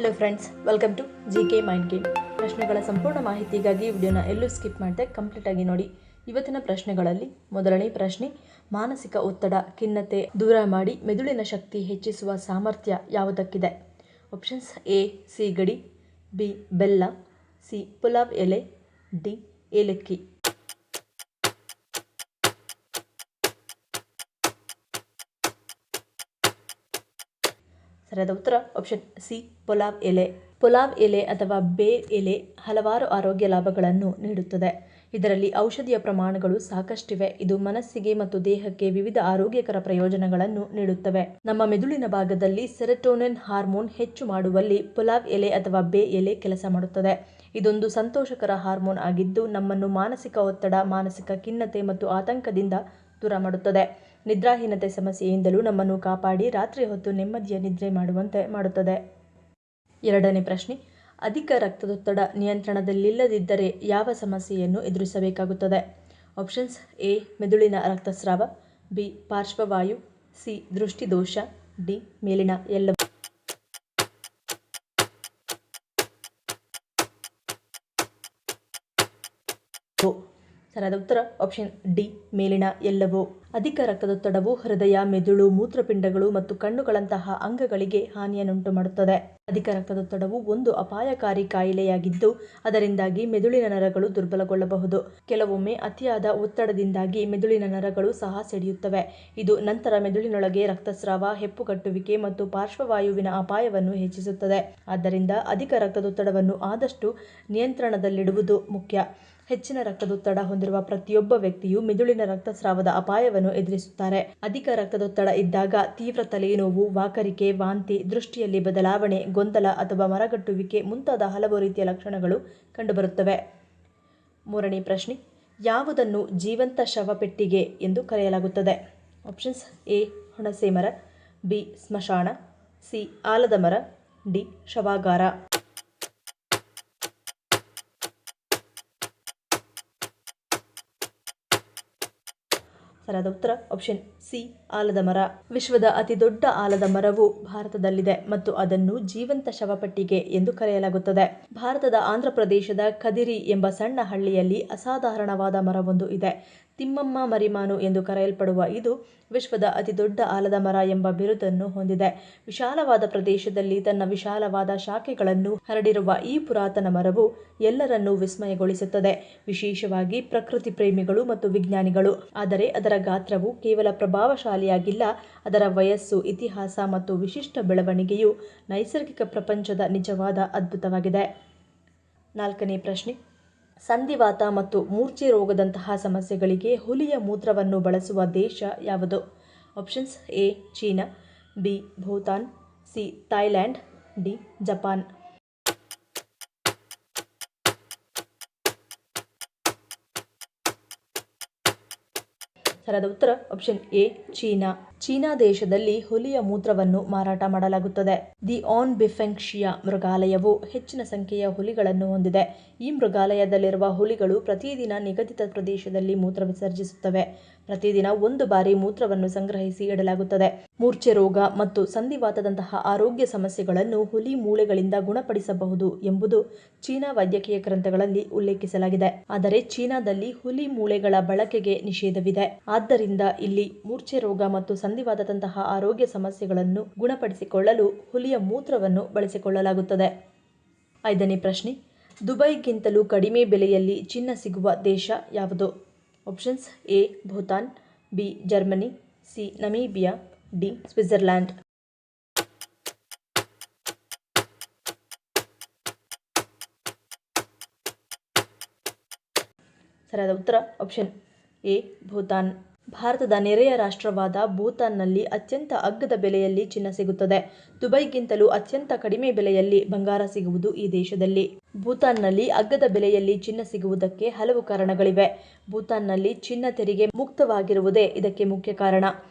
Hello friends, welcome to GK mind game. ಪ್ರಶ್ನೆಗಳ ಸಂಪೂರ್ಣ ಮಾಹಿತಿಗಾಗಿ ವಿಡಿಯೋನ ಎಲ್ಲೂ ಸ್ಕಿಪ್ ಮಾಡದೆ ಕಂಪ್ಲೀಟಾಗಿ ನೋಡಿ. ಇವತ್ತಿನ ಪ್ರಶ್ನೆಗಳಲ್ಲಿ ಮೊದಲನೇ ಪ್ರಶ್ನೆ, ಮಾನಸಿಕ ಒತ್ತಡ, ಖಿನ್ನತೆ ದೂರ ಮಾಡಿ ಮೆದುಳಿನ ಶಕ್ತಿ ಹೆಚ್ಚಿಸುವ ಸಾಮರ್ಥ್ಯ ಯಾವುದಕ್ಕಿದೆ? ಆಪ್ಷನ್ಸ್: ಎ ಸೀಗಡಿ, ಬಿ ಬೆಲ್ಲ, ಸಿ ಪುಲಾವ್ ಎಲೆ, ಡಿ ಏಲಕ್ಕಿ. ಸರಿಯಾದ ಉತ್ತರ ಆಪ್ಷನ್ ಸಿ ಪುಲಾವ್ ಎಲೆ. ಪುಲಾವ್ ಎಲೆ ಅಥವಾ ಬೇರ್ ಎಲೆ ಹಲವಾರು ಆರೋಗ್ಯ ಲಾಭಗಳನ್ನು ನೀಡುತ್ತದೆ. ಇದರಲ್ಲಿ ಔಷಧಿಯ ಪ್ರಮಾಣಗಳು ಸಾಕಷ್ಟಿವೆ. ಇದು ಮನಸ್ಸಿಗೆ ಮತ್ತು ದೇಹಕ್ಕೆ ವಿವಿಧ ಆರೋಗ್ಯಕರ ಪ್ರಯೋಜನಗಳನ್ನು ನೀಡುತ್ತವೆ. ನಮ್ಮ ಮೆದುಳಿನ ಭಾಗದಲ್ಲಿ ಸೆರೋಟೋನಿನ್ ಹಾರ್ಮೋನ್ ಹೆಚ್ಚು ಮಾಡುವಲ್ಲಿ ಪುಲಾವ್ ಎಲೆ ಅಥವಾ ಬೇ ಎಲೆ ಕೆಲಸ ಮಾಡುತ್ತದೆ. ಇದೊಂದು ಸಂತೋಷಕರ ಹಾರ್ಮೋನ್ ಆಗಿದ್ದು ನಮ್ಮನ್ನು ಮಾನಸಿಕ ಒತ್ತಡ, ಮಾನಸಿಕ ಖಿನ್ನತೆ ಮತ್ತು ಆತಂಕದಿಂದ ದೂರ ಮಾಡುತ್ತದೆ. ನಿದ್ರಾಹೀನತೆ ಸಮಸ್ಯೆಯಿಂದಲೂ ನಮ್ಮನ್ನು ಕಾಪಾಡಿ ರಾತ್ರಿ ಹೊತ್ತು ನೆಮ್ಮದಿಯ ನಿದ್ರೆ ಮಾಡುವಂತೆ ಮಾಡುತ್ತದೆ. ಎರಡನೇ ಪ್ರಶ್ನೆ, ಅಧಿಕ ರಕ್ತದೊತ್ತಡ ನಿಯಂತ್ರಣದಲ್ಲಿಲ್ಲದಿದ್ದರೆ ಯಾವ ಸಮಸ್ಯೆಯನ್ನು ಎದುರಿಸಬೇಕಾಗುತ್ತದೆ? ಆಪ್ಷನ್ಸ್: ಎ ಮೆದುಳಿನ ರಕ್ತಸ್ರಾವ, ಬಿ ಪಾರ್ಶ್ವವಾಯು, ಸಿ ದೃಷ್ಟಿದೋಷ, ಡಿ ಮೇಲಿನ ಎಲ್ಲವೂ. ಸರಿಯಾದ ಉತ್ತರ ಆಪ್ಷನ್ ಡಿ ಮೇಲಿನ ಎಲ್ಲವೂ. ಅಧಿಕ ರಕ್ತದೊತ್ತಡವು ಹೃದಯ, ಮೆದುಳು, ಮೂತ್ರಪಿಂಡಗಳು ಮತ್ತು ಕಣ್ಣುಗಳಂತಹ ಅಂಗಗಳಿಗೆ ಹಾನಿಯನ್ನುಂಟು ಮಾಡುತ್ತದೆ. ಅಧಿಕ ರಕ್ತದೊತ್ತಡವು ಒಂದು ಅಪಾಯಕಾರಿ ಕಾಯಿಲೆಯಾಗಿದ್ದು ಅದರಿಂದಾಗಿ ಮೆದುಳಿನ ನರಗಳು ದುರ್ಬಲಗೊಳ್ಳಬಹುದು. ಕೆಲವೊಮ್ಮೆ ಅತಿಯಾದ ಒತ್ತಡದಿಂದಾಗಿ ಮೆದುಳಿನ ನರಗಳು ಸಹ ಸಿಡಿಯುತ್ತವೆ. ಇದು ನಂತರ ಮೆದುಳಿನೊಳಗೆ ರಕ್ತಸ್ರಾವ, ಹೆಪ್ಪುಗಟ್ಟುವಿಕೆ ಮತ್ತು ಪಾರ್ಶ್ವವಾಯುವಿನ ಅಪಾಯವನ್ನು ಹೆಚ್ಚಿಸುತ್ತದೆ. ಆದ್ದರಿಂದ ಅಧಿಕ ರಕ್ತದೊತ್ತಡವನ್ನು ಆದಷ್ಟು ನಿಯಂತ್ರಣದಲ್ಲಿಡುವುದು ಮುಖ್ಯ. ಹೆಚ್ಚಿನ ರಕ್ತದೊತ್ತಡ ಹೊಂದಿರುವ ಪ್ರತಿಯೊಬ್ಬ ವ್ಯಕ್ತಿಯು ಮೆದುಳಿನ ರಕ್ತಸ್ರಾವದ ಅಪಾಯವನ್ನು ಎದುರಿಸುತ್ತಾರೆ. ಅಧಿಕ ರಕ್ತದೊತ್ತಡ ಇದ್ದಾಗ ತೀವ್ರ ತಲೆನೋವು, ವಾಕರಿಕೆ, ವಾಂತಿ, ದೃಷ್ಟಿಯಲ್ಲಿ ಬದಲಾವಣೆ, ಗೊಂದಲ ಅಥವಾ ಮರಗಟ್ಟುವಿಕೆ ಮುಂತಾದ ಹಲವು ರೀತಿಯ ಲಕ್ಷಣಗಳು ಕಂಡುಬರುತ್ತವೆ. ಮೂರನೇ ಪ್ರಶ್ನೆ, ಯಾವುದನ್ನು ಜೀವಂತ ಶವಪೆಟ್ಟಿಗೆ ಎಂದು ಕರೆಯಲಾಗುತ್ತದೆ? ಆಪ್ಷನ್ಸ್: ಎ ಹುಣಸೆ ಮರ, ಬಿ ಸ್ಮಶಾನ, ಸಿ ಆಲದ ಮರ, ಡಿ ಶವಾಗಾರ. ಸರಿಯಾದ ಉತ್ತರ ಆಪ್ಷನ್ ಸಿ ಆಲದ ಮರ. ವಿಶ್ವದ ಅತಿ ದೊಡ್ಡ ಆಲದ ಮರವು ಭಾರತದಲ್ಲಿದೆ ಮತ್ತು ಅದನ್ನು ಜೀವಂತ ಶವಪೆಟ್ಟಿಗೆ ಎಂದು ಕರೆಯಲಾಗುತ್ತದೆ. ಭಾರತದ ಆಂಧ್ರ ಪ್ರದೇಶದ ಕದಿರಿ ಎಂಬ ಸಣ್ಣ ಹಳ್ಳಿಯಲ್ಲಿ ಅಸಾಧಾರಣವಾದ ಮರವೊಂದು ಇದೆ. ತಿಮ್ಮಮ್ಮ ಮರಿಮಾನು ಎಂದು ಕರೆಯಲ್ಪಡುವ ಇದು ವಿಶ್ವದ ಅತಿ ದೊಡ್ಡ ಆಲದ ಮರ ಎಂಬ ಬಿರುದನ್ನು ಹೊಂದಿದೆ. ವಿಶಾಲವಾದ ಪ್ರದೇಶದಲ್ಲಿ ತನ್ನ ವಿಶಾಲವಾದ ಶಾಖೆಗಳನ್ನು ಹರಡಿರುವ ಈ ಪುರಾತನ ಮರವು ಎಲ್ಲರನ್ನೂ ವಿಸ್ಮಯಗೊಳಿಸುತ್ತದೆ, ವಿಶೇಷವಾಗಿ ಪ್ರಕೃತಿ ಪ್ರೇಮಿಗಳು ಮತ್ತು ವಿಜ್ಞಾನಿಗಳು. ಆದರೆ ಅದರ ಗಾತ್ರವು ಕೇವಲ ಪ್ರಭಾವಶಾಲಿಯಾಗಿಲ್ಲ, ಅದರ ವಯಸ್ಸು, ಇತಿಹಾಸ ಮತ್ತು ವಿಶಿಷ್ಟ ಬೆಳವಣಿಗೆಯು ನೈಸರ್ಗಿಕ ಪ್ರಪಂಚದ ನಿಜವಾದ ಅದ್ಭುತವಾಗಿದೆ. ನಾಲ್ಕನೇ ಪ್ರಶ್ನೆ, ಸಂಧಿವಾತ ಮತ್ತು ಮೂರ್ಛೆ ರೋಗದಂತಹ ಸಮಸ್ಯೆಗಳಿಗೆ ಹುಲಿಯ ಮೂತ್ರವನ್ನು ಬಳಸುವ ದೇಶ ಯಾವುದು? Options: A China, B Bhutan, C Thailand, D Japan. ಸರಿಯಾದ ಉತ್ತರ ಆಪ್ಷನ್ ಎ ಚೀನಾ. ಚೀನಾ ದೇಶದಲ್ಲಿ ಹುಲಿಯ ಮೂತ್ರವನ್ನು ಮಾರಾಟ ಮಾಡಲಾಗುತ್ತದೆ. ದಿ ಆನ್ ಬಿಫೆಂಗ್ಶಿಯಾ ಮೃಗಾಲಯವು ಹೆಚ್ಚಿನ ಸಂಖ್ಯೆಯ ಹುಲಿಗಳನ್ನು ಹೊಂದಿದೆ. ಈ ಮೃಗಾಲಯದಲ್ಲಿರುವ ಹುಲಿಗಳು ಪ್ರತಿದಿನ ನಿಗದಿತ ಪ್ರದೇಶದಲ್ಲಿ ಮೂತ್ರ ವಿಸರ್ಜಿಸುತ್ತವೆ. ಪ್ರತಿದಿನ ಒಂದು ಬಾರಿ ಮೂತ್ರವನ್ನು ಸಂಗ್ರಹಿಸಿ ಇಡಲಾಗುತ್ತದೆ. ಮೂರ್ಛೆ ರೋಗ ಮತ್ತು ಸಂಧಿವಾತದಂತಹ ಆರೋಗ್ಯ ಸಮಸ್ಯೆಗಳನ್ನು ಹುಲಿ ಮೂಳೆಗಳಿಂದ ಗುಣಪಡಿಸಬಹುದು ಎಂಬುದು ಚೀನಾ ವೈದ್ಯಕೀಯ ಗ್ರಂಥಗಳಲ್ಲಿ ಉಲ್ಲೇಖಿಸಲಾಗಿದೆ. ಆದರೆ ಚೀನಾದಲ್ಲಿ ಹುಲಿ ಮೂಳೆಗಳ ಬಳಕೆಗೆ ನಿಷೇಧವಿದೆ. ಆದ್ದರಿಂದ ಇಲ್ಲಿ ಮೂರ್ಛೆ ರೋಗ ಮತ್ತು ಸಂಧಿವಾತದಂತಹ ಆರೋಗ್ಯ ಸಮಸ್ಯೆಗಳನ್ನು ಗುಣಪಡಿಸಿಕೊಳ್ಳಲು ಹುಲಿಯ ಮೂತ್ರವನ್ನು ಬಳಸಿಕೊಳ್ಳಲಾಗುತ್ತದೆ. ಐದನೇ ಪ್ರಶ್ನೆ, ದುಬೈಗಿಂತಲೂ ಕಡಿಮೆ ಬೆಲೆಯಲ್ಲಿ ಚಿನ್ನ ಸಿಗುವ ದೇಶ ಯಾವುದು? Options: A Bhutan, B Germany, C Namibia, D Switzerland. ಸರಿಯಾದ ಉತ್ತರ ಆಪ್ಷನ್ ಎ ಭೂತಾನ್. ಭಾರತದ ನೆರೆಯ ರಾಷ್ಟ್ರವಾದ ಭೂತಾನ್ನಲ್ಲಿ ಅತ್ಯಂತ ಅಗ್ಗದ ಬೆಲೆಯಲ್ಲಿ ಚಿನ್ನ ಸಿಗುತ್ತದೆ. ದುಬೈಗಿಂತಲೂ ಅತ್ಯಂತ ಕಡಿಮೆ ಬೆಲೆಯಲ್ಲಿ ಬಂಗಾರ ಸಿಗುವುದು ಈ ದೇಶದಲ್ಲಿ. ಭೂತಾನ್ನಲ್ಲಿ ಅಗ್ಗದ ಬೆಲೆಯಲ್ಲಿ ಚಿನ್ನ ಸಿಗುವುದಕ್ಕೆ ಹಲವು ಕಾರಣಗಳಿವೆ. ಭೂತಾನ್ನಲ್ಲಿ ಚಿನ್ನ ತೆರಿಗೆ ಮುಕ್ತವಾಗಿರುವುದೇ ಇದಕ್ಕೆ ಮುಖ್ಯ ಕಾರಣ.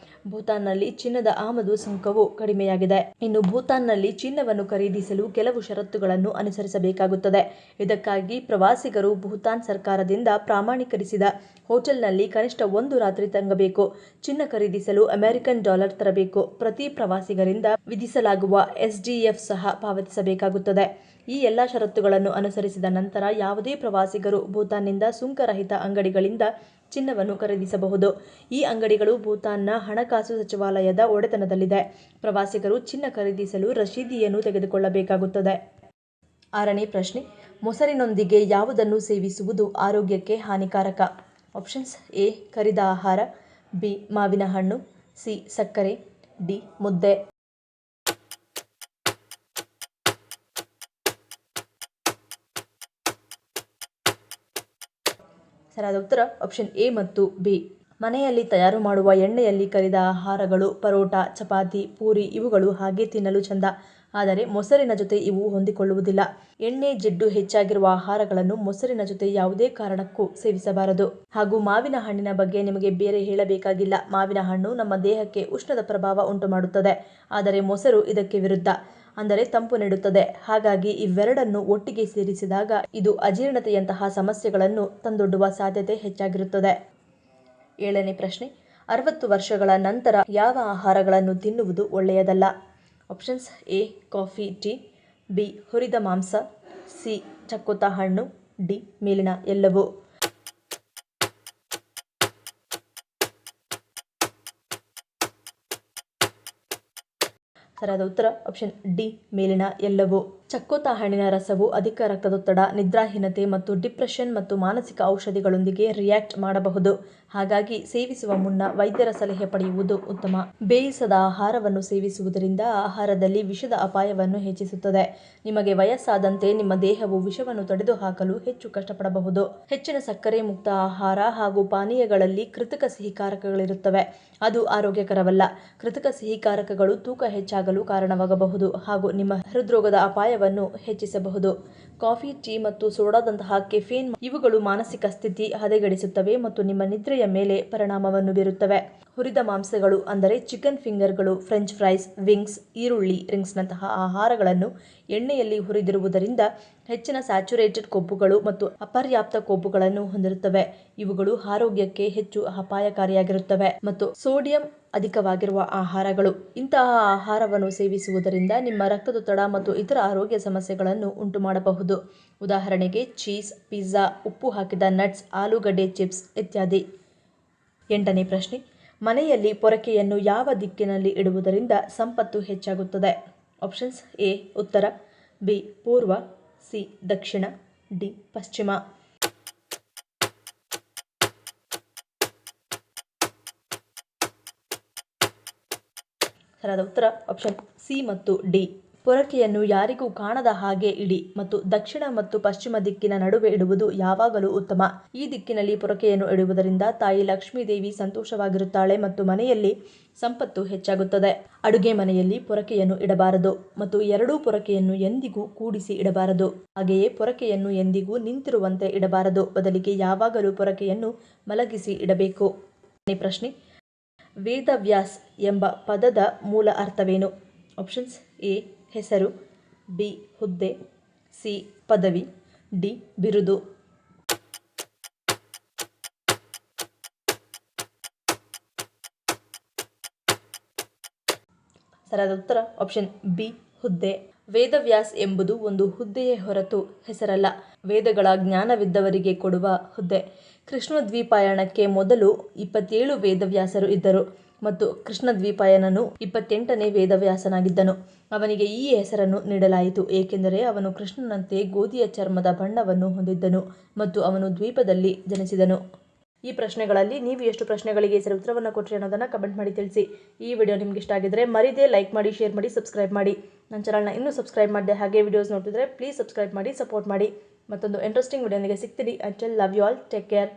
ಭೂತಾನ್ನಲ್ಲಿ ಚಿನ್ನದ ಆಮದು ಸುಂಕವು ಕಡಿಮೆಯಾಗಿದೆ. ಇನ್ನು ಭೂತಾನ್ನಲ್ಲಿ ಚಿನ್ನವನ್ನು ಖರೀದಿಸಲು ಕೆಲವು ಷರತ್ತುಗಳನ್ನು ಅನುಸರಿಸಬೇಕಾಗುತ್ತದೆ. ಇದಕ್ಕಾಗಿ ಪ್ರವಾಸಿಗರು ಭೂತಾನ್ ಸರ್ಕಾರದಿಂದ ಪ್ರಮಾಣೀಕರಿಸಿದ ಹೋಟೆಲ್ನಲ್ಲಿ ಕನಿಷ್ಠ 1 ರಾತ್ರಿ ತಂಗಬೇಕು. ಚಿನ್ನ ಖರೀದಿಸಲು ಅಮೆರಿಕನ್ ಡಾಲರ್ ತರಬೇಕು. ಪ್ರತಿ ಪ್ರವಾಸಿಗರಿಂದ ವಿಧಿಸಲಾಗುವ SDF ಸಹ ಪಾವತಿಸಬೇಕಾಗುತ್ತದೆ. ಈ ಎಲ್ಲ ಷರತ್ತುಗಳನ್ನು ಅನುಸರಿಸಿದ ನಂತರ ಯಾವುದೇ ಪ್ರವಾಸಿಗರು ಭೂತಾನ್ನಿಂದ ಸುಂಕರಹಿತ ಅಂಗಡಿಗಳಿಂದ ಚಿನ್ನವನ್ನು ಖರೀದಿಸಬಹುದು. ಈ ಅಂಗಡಿಗಳು ಭೂತಾನ್ನ ಹಣಕಾಸು ಸಚಿವಾಲಯದ ಒಡೆತನದಲ್ಲಿದೆ. ಪ್ರವಾಸಿಗರು ಚಿನ್ನ ಖರೀದಿಸಲು ರಶೀದಿಯನ್ನು ತೆಗೆದುಕೊಳ್ಳಬೇಕಾಗುತ್ತದೆ. 6ನೇ ಪ್ರಶ್ನೆ, ಮೊಸರಿನೊಂದಿಗೆ ಯಾವುದನ್ನು ಸೇವಿಸುವುದು ಆರೋಗ್ಯಕ್ಕೆ ಹಾನಿಕಾರಕ? ಆಪ್ಷನ್ಸ್: ಎ ಕರಿದ ಆಹಾರ, ಬಿ ಮಾವಿನ ಹಣ್ಣು, ಸಿ ಸಕ್ಕರೆ, ಡಿ ಮುದ್ದೆ. ಸರಿಯಾದ ಉತ್ತರ ಆಪ್ಷನ್ ಎ ಮತ್ತು ಬಿ. ಮನೆಯಲ್ಲಿ ತಯಾರು ಮಾಡುವ ಎಣ್ಣೆಯಲ್ಲಿ ಕರಿದ ಆಹಾರಗಳು ಪರೋಟ, ಚಪಾತಿ, ಪೂರಿ ಇವುಗಳು ಹಾಗೆ ತಿನ್ನಲು ಚಂದ. ಆದರೆ ಮೊಸರಿನ ಜೊತೆ ಇವು ಹೊಂದಿಕೊಳ್ಳುವುದಿಲ್ಲ. ಎಣ್ಣೆ ಜಿಡ್ಡು ಹೆಚ್ಚಾಗಿರುವ ಆಹಾರಗಳನ್ನು ಮೊಸರಿನ ಜೊತೆ ಯಾವುದೇ ಕಾರಣಕ್ಕೂ ಸೇವಿಸಬಾರದು. ಹಾಗೂ ಮಾವಿನ ಹಣ್ಣಿನ ಬಗ್ಗೆ ನಿಮಗೆ ಬೇರೆ ಹೇಳಬೇಕಾಗಿಲ್ಲ. ಮಾವಿನ ಹಣ್ಣು ನಮ್ಮ ದೇಹಕ್ಕೆ ಉಷ್ಣದ ಪ್ರಭಾವ ಉಂಟು ಮಾಡುತ್ತದೆ. ಆದರೆ ಮೊಸರು ಇದಕ್ಕೆ ವಿರುದ್ಧ, ಅಂದರೆ ತಂಪು ನೀಡುತ್ತದೆ. ಹಾಗಾಗಿ ಇವೆರಡನ್ನು ಒಟ್ಟಿಗೆ ಸೇರಿಸಿದಾಗ ಇದು ಅಜೀರ್ಣತೆಯಂತಹ ಸಮಸ್ಯೆಗಳನ್ನು ತಂದೊಡ್ಡುವ ಸಾಧ್ಯತೆ ಹೆಚ್ಚಾಗಿರುತ್ತದೆ. 7ನೇ ಪ್ರಶ್ನೆ, 60 ವರ್ಷಗಳ ನಂತರ ಯಾವ ಆಹಾರಗಳನ್ನು ತಿನ್ನುವುದು ಒಳ್ಳೆಯದಲ್ಲ? Options: A coffee, tea, B ಹುರಿದ ಮಾಂಸ, ಸಿ ಚಕ್ಕೋತ ಹಣ್ಣು, ಡಿ ಮೇಲಿನ ಎಲ್ಲವೂ. ಸರಿಯಾದ ಉತ್ತರ ಆಪ್ಷನ್ ಡಿ ಮೇಲಿನ ಎಲ್ಲವೂ. ಚಕ್ಕೋತ ಹಣ್ಣಿನ ರಸವು ಅಧಿಕ ರಕ್ತದೊತ್ತಡ, ನಿದ್ರಾಹೀನತೆ ಮತ್ತು ಡಿಪ್ರೆಷನ್ ಮತ್ತು ಮಾನಸಿಕ ಔಷಧಿಗಳೊಂದಿಗೆ ರಿಯಾಕ್ಟ್ ಮಾಡಬಹುದು. ಹಾಗಾಗಿ ಸೇವಿಸುವ ಮುನ್ನ ವೈದ್ಯರ ಸಲಹೆ ಪಡೆಯುವುದು ಉತ್ತಮ. ಬೇಯಿಸದ ಆಹಾರವನ್ನು ಸೇವಿಸುವುದರಿಂದ ಆಹಾರದಲ್ಲಿ ವಿಷದ ಅಪಾಯವನ್ನು ಹೆಚ್ಚಿಸುತ್ತದೆ. ನಿಮಗೆ ವಯಸ್ಸಾದಂತೆ ನಿಮ್ಮ ದೇಹವು ವಿಷವನ್ನು ತೊಡೆದುಹಾಕಲು ಹೆಚ್ಚು ಕಷ್ಟಪಡಬಹುದು. ಹೆಚ್ಚಿನ ಸಕ್ಕರೆ ಮುಕ್ತ ಆಹಾರ ಹಾಗೂ ಪಾನೀಯಗಳಲ್ಲಿ ಕೃತಕ ಸಿಹಿಕಾರಕಗಳಿರುತ್ತವೆ. ಅದು ಆರೋಗ್ಯಕರವಲ್ಲ. ಕೃತಕ ಸಿಹಿಕಾರಕಗಳು ತೂಕ ಹೆಚ್ಚಾಗಲು ಕಾರಣವಾಗಬಹುದು ಹಾಗೂ ನಿಮ್ಮ ಹೃದ್ರೋಗದ ಅಪಾಯವನ್ನು ಹೆಚ್ಚಿಸಬಹುದು. ಕಾಫಿ, ಟೀ ಮತ್ತು ಸೋಡಾದಂತಹ ಕೆಫೇನ್ ಇವುಗಳು ಮಾನಸಿಕ ಸ್ಥಿತಿ ಹದಗೆಡಿಸುತ್ತವೆ ಮತ್ತು ನಿಮ್ಮ ನಿದ್ರೆಯ ಮೇಲೆ ಪರಿಣಾಮವನ್ನು ಬೀರುತ್ತವೆ. ಹುರಿದ ಮಾಂಸಗಳು ಅಂದರೆ ಚಿಕನ್ ಫಿಂಗರ್ಗಳು, ಫ್ರೆಂಚ್ ಫ್ರೈಸ್, ವಿಂಗ್ಸ್, ಈರುಳ್ಳಿ ರಿಂಗ್ಸ್ನಂತಹ ಆಹಾರಗಳನ್ನು ಎಣ್ಣೆಯಲ್ಲಿ ಹುರಿದಿರುವುದರಿಂದ ಹೆಚ್ಚಿನ ಸ್ಯಾಚುರೇಟೆಡ್ ಕೊಬ್ಬುಗಳು ಮತ್ತು ಅಪರ್ಯಾಪ್ತ ಕೊಬ್ಬುಗಳನ್ನು ಹೊಂದಿರುತ್ತವೆ. ಇವುಗಳು ಆರೋಗ್ಯಕ್ಕೆ ಹೆಚ್ಚು ಅಪಾಯಕಾರಿಯಾಗಿರುತ್ತವೆ. ಮತ್ತು ಸೋಡಿಯಂ ಅಧಿಕವಾಗಿರುವ ಆಹಾರಗಳು. ಇಂತಹ ಆಹಾರವನ್ನು ಸೇವಿಸುವುದರಿಂದ ನಿಮ್ಮ ರಕ್ತದೊತ್ತಡ ಮತ್ತು ಇತರ ಆರೋಗ್ಯ ಸಮಸ್ಯೆಗಳನ್ನು ಉಂಟುಮಾಡಬಹುದು. ಉದಾಹರಣೆಗೆ ಚೀಸ್, ಪಿಜ್ಜಾ, ಉಪ್ಪು ಹಾಕಿದ ನಟ್ಸ್, ಆಲೂಗಡ್ಡೆ ಚಿಪ್ಸ್ ಇತ್ಯಾದಿ. 8ನೇ ಪ್ರಶ್ನೆ, ಮನೆಯಲ್ಲಿ ಪೊರಕೆಯನ್ನು ಯಾವ ದಿಕ್ಕಿನಲ್ಲಿ ಇಡುವುದರಿಂದ ಸಂಪತ್ತು ಹೆಚ್ಚಾಗುತ್ತದೆ? ಆಪ್ಷನ್ಸ್: ಎ ಉತ್ತರ, ಬಿ ಪೂರ್ವ, ಸಿ ದಕ್ಷಿಣ, ಡಿ ಪಶ್ಚಿಮ. ಸರಿಯಾದ ಉತ್ತರ ಆಪ್ಷನ್ ಸಿ ಮತ್ತು ಡಿ. ಪೊರಕೆಯನ್ನು ಯಾರಿಗೂ ಕಾಣದ ಹಾಗೆ ಇಡಿ ಮತ್ತು ದಕ್ಷಿಣ ಮತ್ತು ಪಶ್ಚಿಮ ದಿಕ್ಕಿನ ನಡುವೆ ಇಡುವುದು ಯಾವಾಗಲೂ ಉತ್ತಮ. ಈ ದಿಕ್ಕಿನಲ್ಲಿ ಪೊರಕೆಯನ್ನು ಇಡುವುದರಿಂದ ತಾಯಿ ಲಕ್ಷ್ಮೀದೇವಿ ಸಂತೋಷವಾಗಿರುತ್ತಾಳೆ ಮತ್ತು ಮನೆಯಲ್ಲಿ ಸಂಪತ್ತು ಹೆಚ್ಚಾಗುತ್ತದೆ. ಅಡುಗೆ ಮನೆಯಲ್ಲಿ ಪೊರಕೆಯನ್ನು ಇಡಬಾರದು ಮತ್ತು ಎರಡೂ ಪೊರಕೆಯನ್ನು ಎಂದಿಗೂ ಕೂಡಿಸಿ ಇಡಬಾರದು. ಹಾಗೆಯೇ ಪೊರಕೆಯನ್ನು ಎಂದಿಗೂ ನಿಂತಿರುವಂತೆ ಇಡಬಾರದು. ಬದಲಿಗೆ ಯಾವಾಗಲೂ ಪೊರಕೆಯನ್ನು ಮಲಗಿಸಿ ಇಡಬೇಕು. ಪ್ರಶ್ನೆ, ವೇದವ್ಯಾಸ್ ಎಂಬ ಪದದ ಮೂಲ ಅರ್ಥವೇನು? ಆಪ್ಷನ್ಸ್: ಎ ಹೆಸರು, ಬಿ ಹುದ್ದೆ, ಸಿ ಪದವಿ, ಡಿ ಬಿರುದು. ಸರಿಯಾದ ಉತ್ತರ ಆಪ್ಷನ್ ಬಿ ಹುದ್ದೆ. ವೇದವ್ಯಾಸ್ ಎಂಬುದು ಒಂದು ಹುದ್ದೆಯೇ ಹೊರತು ಹೆಸರಲ್ಲ. ವೇದಗಳ ಜ್ಞಾನವಿದ್ದವರಿಗೆ ಕೊಡುವ ಹುದ್ದೆ. ಕೃಷ್ಣದ್ವೀಪಾಯನಕ್ಕೆ ಮೊದಲು 27 ವೇದವ್ಯಾಸರು ಇದ್ದರು ಮತ್ತು ಕೃಷ್ಣದ್ವೀಪಾಯನನು 28ನೇ ವೇದವ್ಯಾಸನಾಗಿದ್ದನು. ಅವನಿಗೆ ಈ ಹೆಸರನ್ನು ನೀಡಲಾಯಿತು ಏಕೆಂದರೆ ಅವನು ಕೃಷ್ಣನಂತೆ ಗೋಧಿಯ ಚರ್ಮದ ಬಣ್ಣವನ್ನು ಹೊಂದಿದ್ದನು ಮತ್ತು ಅವನು ದ್ವೀಪದಲ್ಲಿ ಜನಿಸಿದನು. ಈ ಪ್ರಶ್ನೆಗಳಲ್ಲಿ ನೀವು ಎಷ್ಟು ಪ್ರಶ್ನೆಗಳಿಗೆ ಸರಿ ಉತ್ತರವನ್ನು ಕೊಟ್ಟರೆ ಅನ್ನೋದನ್ನು ಕಮೆಂಟ್ ಮಾಡಿ ತಿಳಿಸಿ. ಈ ವಿಡಿಯೋ ನಿಮ್ಗೆ ಇಷ್ಟ ಆಗಿದ್ರೆ ಮರಿದೇ ಲೈಕ್ ಮಾಡಿ, ಶೇರ್ ಮಾಡಿ, ಸಬ್ಸ್ಕ್ರೈಬ್ ಮಾಡಿ. ನನ್ನ ಚಾನಲ್ನ ಇನ್ನೂ ಸಬ್ಸ್ಕ್ರೈಬ್ ಮಾಡಿದೆ ಹಾಗೆ ವಿಡಿಯೋಸ್ ನೋಡ್ತಿದ್ರೆ ಪ್ಲೀಸ್ ಸಬ್ಸ್ಕ್ರೈಬ್ ಮಾಡಿ, ಸಪೋರ್ಟ್ ಮಾಡಿ. ಮತ್ತೊಂದು ಇಂಟ್ರೆಸ್ಟಿಂಗ್ ವಿಡಿಯೋನಿಗೆ ಸಿಗ್ತೀನಿ. Until love you all, take care.